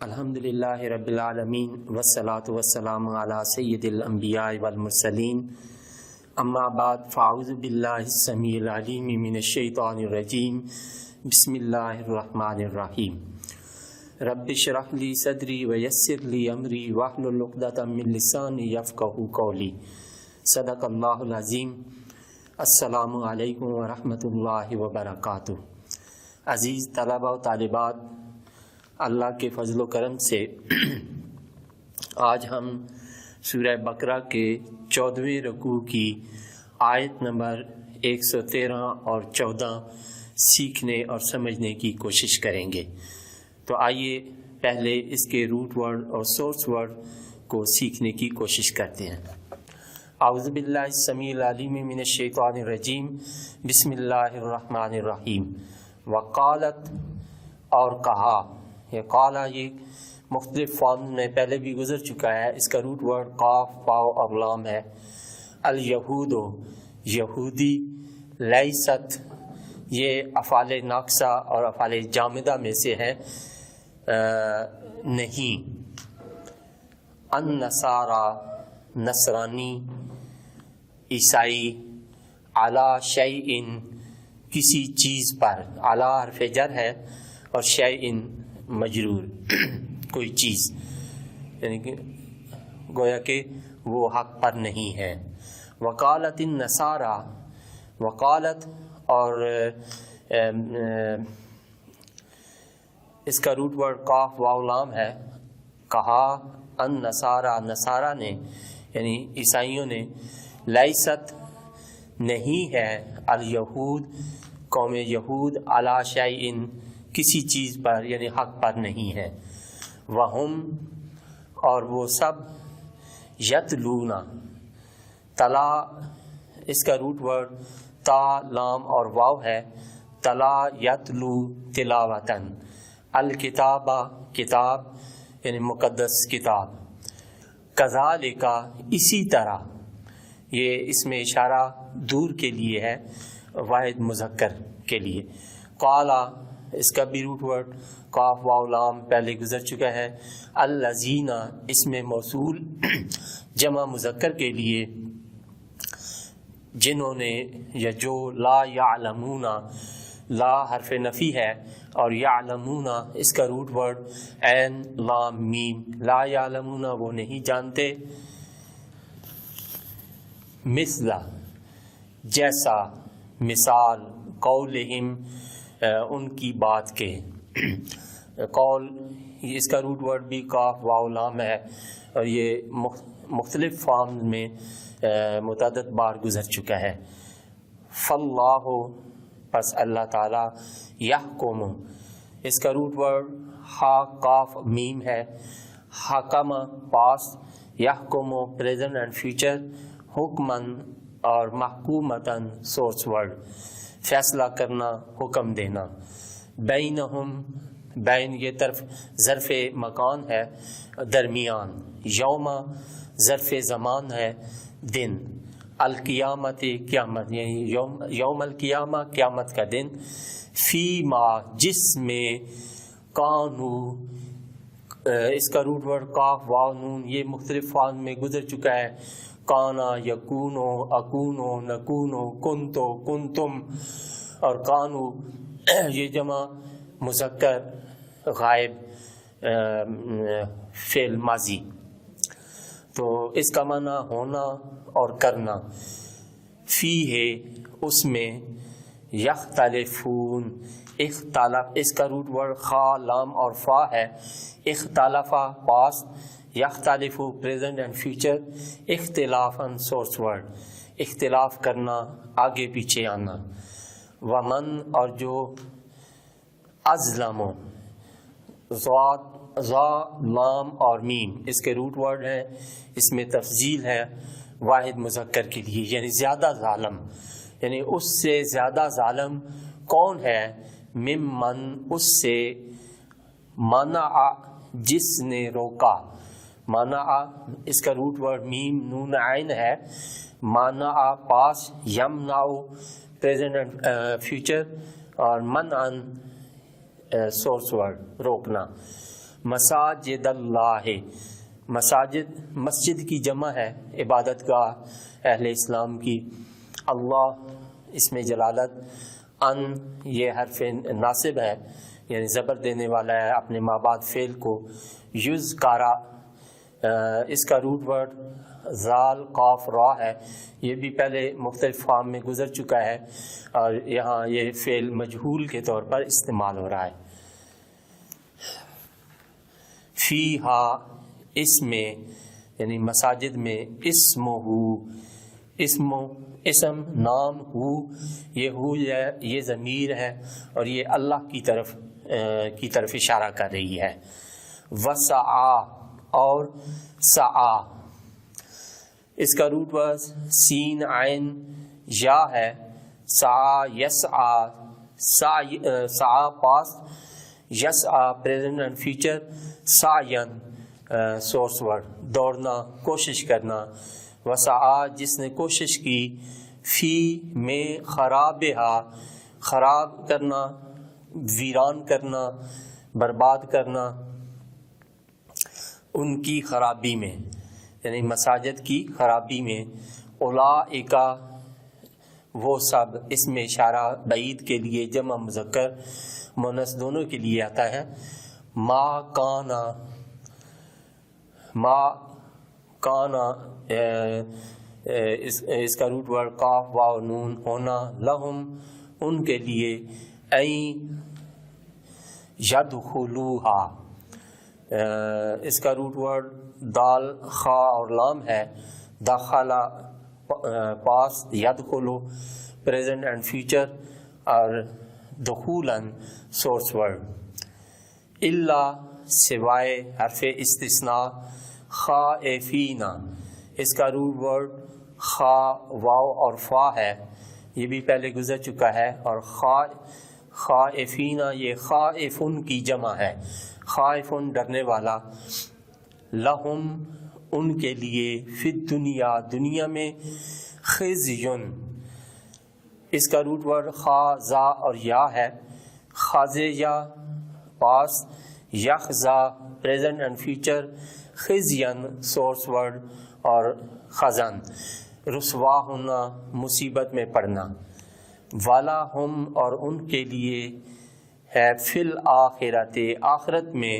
الحمدللہ رب العالمین والصلاة والسلام علی سید الانبیاء والمرسلین اما بعد فاعوذ باللہ السمیع العلیم من الشیطان الرجیم بسم اللہ الرحمن الرحیم رب اشرح لی صدری ویسر لی امری واحلل عقدۃ من لسانی یفقہوا قولی صدق اللہ العظیم۔ السلام علیکم ورحمۃ اللہ وبرکاتہ۔ عزیز طلبہ و طالبات، اللہ کے فضل و کرم سے آج ہم سورہ بقرہ کے 14ویں رکوع کی آیت نمبر 113 اور 14 سیکھنے اور سمجھنے کی کوشش کریں گے۔ تو آئیے پہلے اس کے روٹ ورڈ اور سورس ورڈ کو سیکھنے کی کوشش کرتے ہیں۔ اعوذ باللہ السمیع العلیم من الشیطان الرجیم، بسم اللہ الرحمن الرحیم۔ وقالت، اور کہا، یہ قالا یہ مختلف فارم میں پہلے بھی گزر چکا ہے۔ اس کا روٹ ورڈ قاف واو اور لام ہے۔ الیہود، یہودی، لیست، یہ افعال ناقصہ اور افعال جامدہ میں سے ہے، نہیں۔ النصارا، نصرانی، عیسائی، علی شیئن، کسی چیز پر، علی حرف جر ہے اور شیئن مجرور، کوئی چیز، یعنی کہ گویا کہ وہ حق پر نہیں ہے۔ وقالت النصارا، وقالت، اور اس کا روٹ ورڈ قاف واو لام ہے، کہا، النصارا، نصارا نے یعنی عیسائیوں نے، لیست، نہیں ہے، الیہود، قوم یہود، علی شیئن، کسی چیز پر یعنی حق پر نہیں ہے۔ وہم، اور وہ سب، یتلون، تلا، اس کا روٹ ورڈ تا لام اور واو ہے، تلا یتلو تلاوتن، الکتاب، کتاب یعنی مقدس کتاب، کذالک، اسی طرح، یہ اس میں اشارہ دور کے لیے ہے، واحد مذکر کے لیے۔ قالا، اس کا بھی روٹ ورڈ قاف واو لام پہلے گزر چکا ہے۔ الذین، اس میں موصول جمع مذکر کے لیے، جنہوں نے یا جو، لا یعلمون، لا حرف نفی ہے اور یعلمون اس کا روٹ ورڈ عین لام میم، لا یعلمون وہ نہیں جانتے، مثل جیسا، مثال، قولہم ان کی بات کے، قول اس کا روٹ ورڈ بھی قاف واو لام ہے اور یہ مختلف فارم میں متعدد بار گزر چکا ہے۔ فاللہ، پس اللہ تعالی، یحکم، اس کا روٹ ورڈ ہا قاف میم ہے، حکم پاسٹ، یحکم پریزنٹ اینڈ فیوچر، حکمن اور محکومتن سورس ورڈ، فیصلہ کرنا، حکم دینا۔ بینہم، بین یہ طرف ظرف مکان ہے، درمیان، یوم ظرف زمان ہے، دن، القیامت، قیامت یعنی یوم القیامہ، قیامت کا دن، فی ما، جس میں، کانو، اس کا روٹ ورڈ قاف واو نون، یہ مختلف فارم میں گزر چکا ہے، کانا، یکونو، اکونو، نکونو، کنتو، کنتم، اور کانو یہ جمع مذکر غائب فعل ماضی، تو اس کا معنی ہونا اور کرنا۔ فی ہے، اس میں، یختلفون، اختلاف، اس کا روٹ ورڈ خا لام اور فا ہے، اختلافا پاسٹ، یختلف پریزنٹ اینڈ فیوچر، اختلافاً سورس ورڈ، اختلاف کرنا، آگے پیچھے آنا۔ ومن، اور جو، ازلم، ذا لام اور میم اس کے روٹ ورڈ ہیں، اس میں تفضیل ہے واحد مذکر کے لیے، یعنی زیادہ ظالم، یعنی اس سے زیادہ ظالم کون ہے، ممن، اس سے، منع، جس نے روکا، منع اس کا روٹ ورڈ میم نون عین ہے، منع پاس، یمنع پریزنٹ اینڈ فیوچر، اور منعن سورس ورڈ، روکنا۔ مساجد اللہ، مسجد کی جمع ہے عبادت گاہ اہل اسلام کی، اللہ اس میں جلالت، ان یہ حرف ناصب ہے یعنی زبر دینے والا ہے اپنے ما بعد فعل کو، یذکارا اس کا روٹ ورڈ زال قاف را ہے، یہ بھی پہلے مختلف فارم میں گزر چکا ہے اور یہاں یہ فعل مجہول کے طور پر استعمال ہو رہا ہے۔ فیہا اس میں یعنی مساجد میں، اسم نام ہو، یہ ضمیر ہے اور یہ اللہ کی طرف اشارہ کر رہی ہے۔ وسعا اور سعا اس کا روٹ ورڈ سین عین یا ہے، سعا یسعا، سعا پاسٹ، یسعا پریزنٹ اینڈ فیوچر، سعین سورس ورڈ دوڑنا، کوشش کرنا۔ وسعا جس نے کوشش کی، فی میں خرابہا خراب کرنا، ویران کرنا، برباد کرنا، ان کی خرابی میں یعنی مساجد کی خرابی میں۔ اولئکا وہ سب، اس میں اشارہ بعید کے لیے، جمع مذکر مؤنث دونوں کے لیے آتا ہے۔ ما کانا اس کا روٹ ورڈ قاف واو نون ہونا، لہم ان کے لیے، این یدخلوہا اس کا روٹ ورڈ دال خا اور لام ہے، دخلا پاس، یدخلو پریزنٹ اینڈ فیوچر اور دخولاً سورس ورڈ۔ الا سوائے حرف استثناء، خائفین اس کا روٹ ورڈ خا واو اور فا ہے، یہ بھی پہلے گزر چکا ہے، اور خائفین یہ خائفن کی جمع ہے، خائفن ڈرنے والا، لہم ان کے لیے، فی الدنیا دنیا میں، خزیٌ اس کا روٹ ورڈ خا زا اور یا ہے، خازیہ پاس، یخزا پریزنٹ اینڈ فیوچر، خزین سورس ورڈ اور خزن رسوا ہونا، مصیبت میں پڑنا۔ والا ہم اور ان کے لیے ہے، فی الآخرۃ آخرت میں،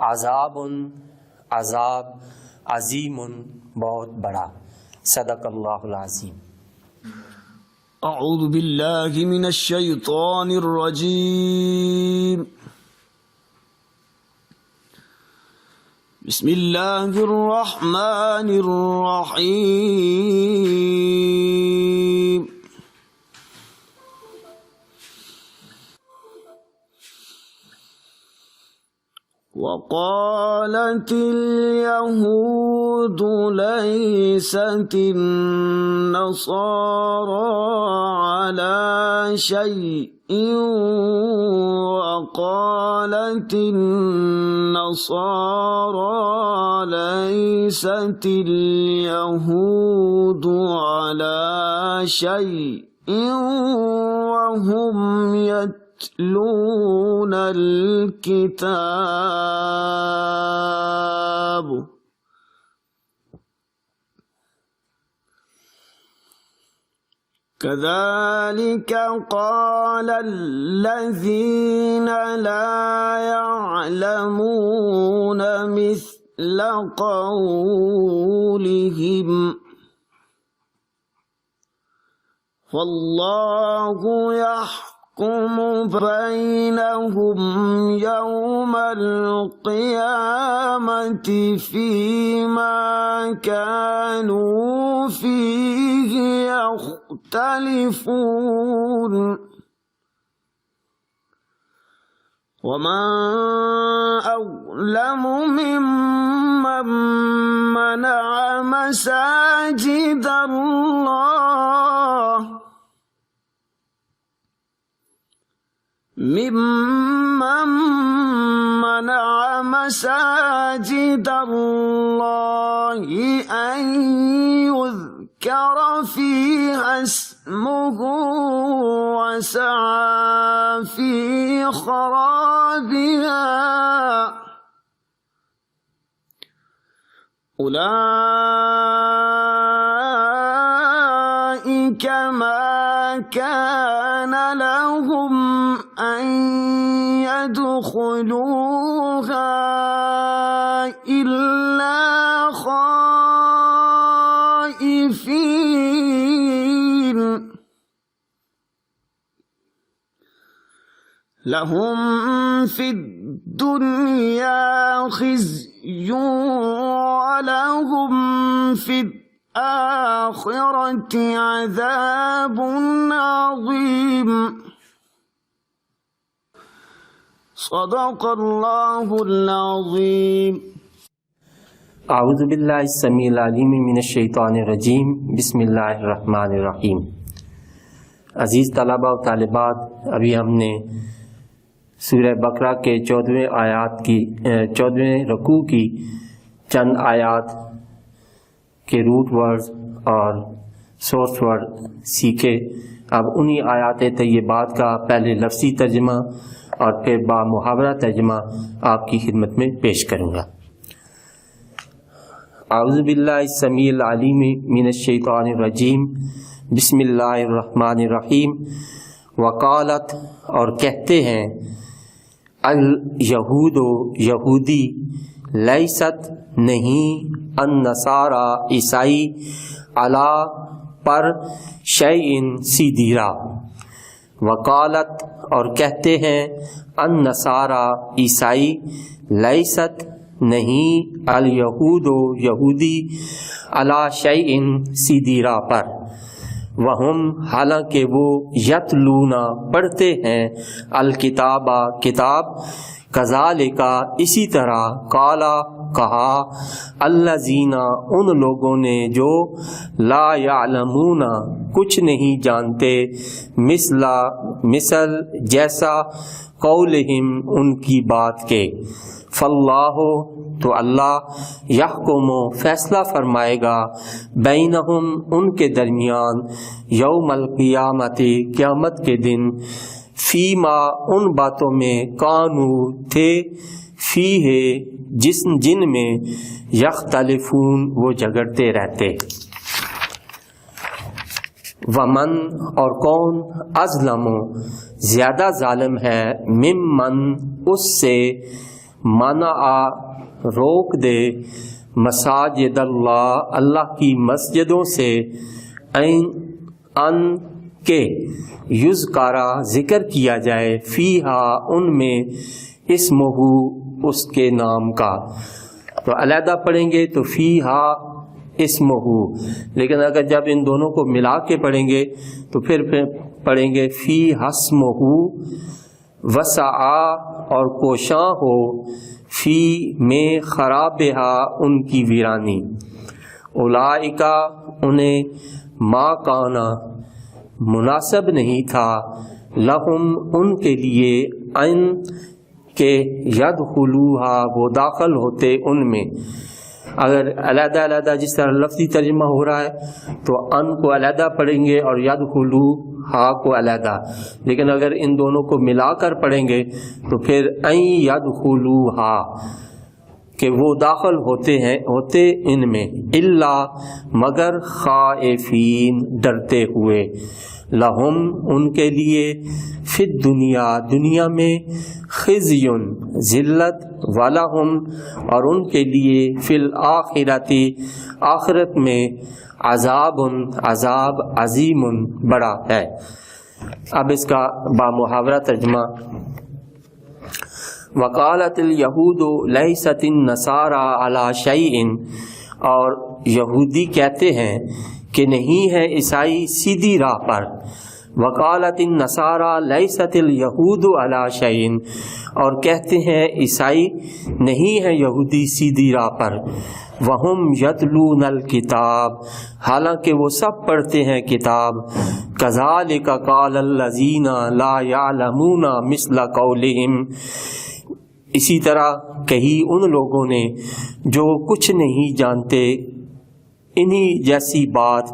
عذاب عذاب، عظیم بہت بڑا۔ صدق اللہ العظیم۔ اعوذ باللہ من الشیطان الرجیم، بسم اللہ الرحمن الرحیم۔ وقالت اليهود ليست النصارى على شيء وقالت النصارى ليست اليهود على شيء وهم يتلون الكتاب كذلك قال الذين لا يعلمون مثل قولهم والله يحكم بينهم يوم القيامة فيما كانوا فيه يختلفون ومن أظلم ممن منع مساجد الله ممن منع مساجد الله أن يذكر فيها اسمه وسعى في خرابها أولئك ما كان لهم أن يدخلوها إلا خائفين لهم في الدنيا خزي ولهم في الآخرة عذاب عظيم صدق اللہ العظیم۔ اعوذ باللہ السمیع العلیم من الشیطان الرجیم، بسم اللہ الرحمن الرحیم۔ عزیز طلبہ و طالبات، ابھی ہم نے سورہ بقرہ کے 14ویں رکوع کی چند آیات کے روٹ ورڈز اور سورس ورڈ سیکھے۔ اب انہی آیات طیبات کا پہلے لفظی ترجمہ اور پھر با محاورہ ترجمہ آپ کی خدمت میں پیش کروں گا۔ اعوذ باللہ السمیع العلیم من الشیطان الرجیم، بسم اللہ الرحمن الرحیم۔ وقالت، اور کہتے ہیں، الیہود، یہودی، لیست، نہیں، النصارى، عیسائی، علی، پر، شیئن، سیدھی راہ۔ وقالت، اور کہتے ہیں، النصارى، عیسائی، لیست، نہیں، الیہود، یہودی، علی شیئن، سیدھی راہ پر، وہم، حالانکہ وہ، یتلون، پڑھتے ہیں، الکتاب، کتاب، کذالک، اسی طرح، قالا، کہا، الذین، ان لوگوں نے جو، لا یعلمون، کچھ نہیں جانتے، مثل، جیسا، قولہم، ان کی بات کے، فاللہ، تو اللہ، یحکم، فیصلہ فرمائے گا، بینہم، ان کے درمیان، یوم القیامت، قیامت کے دن، فیما، ان باتوں میں، کانو، تھے، فیہ، جن میں، یختلفون، وہ جھگڑتے رہتے۔ ومن، اور کون، اظلم، زیادہ ظالم ہے، ممن، اس سے، منع، روک دے، مساجد اللہ، اللہ کی مسجدوں سے، ان کے، یذکرہ، ذکر کیا جائے، فیہا، ان میں، اسمہ، اس کے نام کا۔ تو علیحدہ پڑھیں گے تو فیہا اسمہ، لیکن اگر جب ان دونوں کو ملا کے پڑھیں گے تو پھر پڑھیں گے فیہا اسمہ، وسعا، اور کوشاں ہو، فی، میں، خرابہا، ان کی ویرانی، اولئک، انہیں، ما کانا، مناسب نہیں تھا، لہم، ان کے لیے، ان کے، یدخلوہا، وہ داخل ہوتے ان میں۔ اگر علیحدہ علیحدہ جس طرح لفظی ترجمہ ہو رہا ہے تو ان کو علیحدہ پڑھیں گے اور یدخلوہا کو علیحدہ، لیکن اگر ان دونوں کو ملا کر پڑھیں گے تو پھر این یدخلوہا، کہ وہ داخل ہوتے ان میں، الا، مگر، خائفین، ڈرتے ہوئے، لہم، ان کے لیے، فی الدنیا، دنیا میں، خزی، ذلت، ولہم، اور ان کے لیے، فی الآخرۃ، آخرت میں، عذاب، عذاب، عظیم، بڑا ہے۔ اب اس کا با محاورہ ترجمہ۔ وقالت الیہود لیست النصارى علی شیء، اور یہودی کہتے ہیں کہ نہیں ہے عیسائی سیدھی راہ پر۔ وقالت النصارى لیست الیہود علی شیء، اور کہتے ہیں عیسائی نہیں ہے یہودی سیدھی راہ پر۔ وہم یتلون الکتاب، حالانکہ وہ سب پڑھتے ہیں کتاب۔ کذالک قال الذین لا یعلمون مثل قولہم، اسی طرح کہی ان لوگوں نے جو کچھ نہیں جانتے انہی جیسی بات۔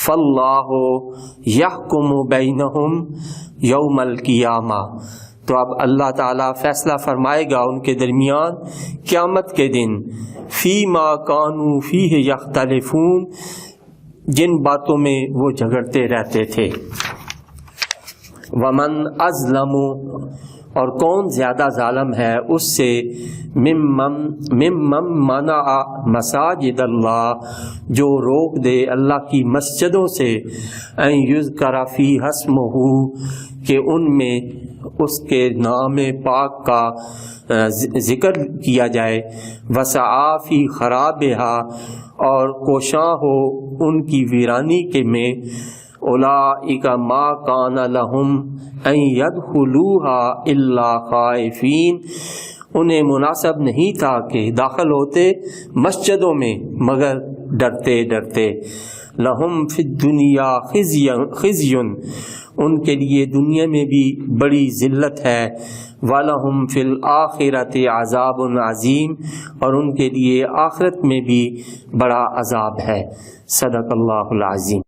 فاللہ یحکم بینہم یوم القیامہ، تو اب اللہ تعالیٰ فیصلہ فرمائے گا ان کے درمیان قیامت کے دن، فی ما کانوا فیہ یختلفون، جن باتوں میں وہ جھگڑتے رہتے تھے۔ ومن اظلم، اور کون زیادہ ظالم ہے اس سے، ممن منع مساجد اللہ، جو روک دے اللہ کی مسجدوں سے، ان یذکر فیہا اسمہ، کہ ان میں اس کے نام پاک کا ذکر کیا جائے، وسعی فی خرابہا، اور کوشاں ہو ان کی ویرانی کے میں، اولئک ما کان لہم ان یدخلوها الا خائفین، انہیں مناسب نہیں تھا کہ داخل ہوتے مسجدوں میں مگر ڈرتے ڈرتے۔ لہم فی الدنیا خزی، ان کے لیے دنیا میں بھی بڑی ذلت ہے، وَلَهُمْ فِي الْآخِرَةِ عَذَابٌ عَظِيمٌ، اور ان کے لیے آخرت میں بھی بڑا عذاب ہے۔ صدق اللہ العظیم۔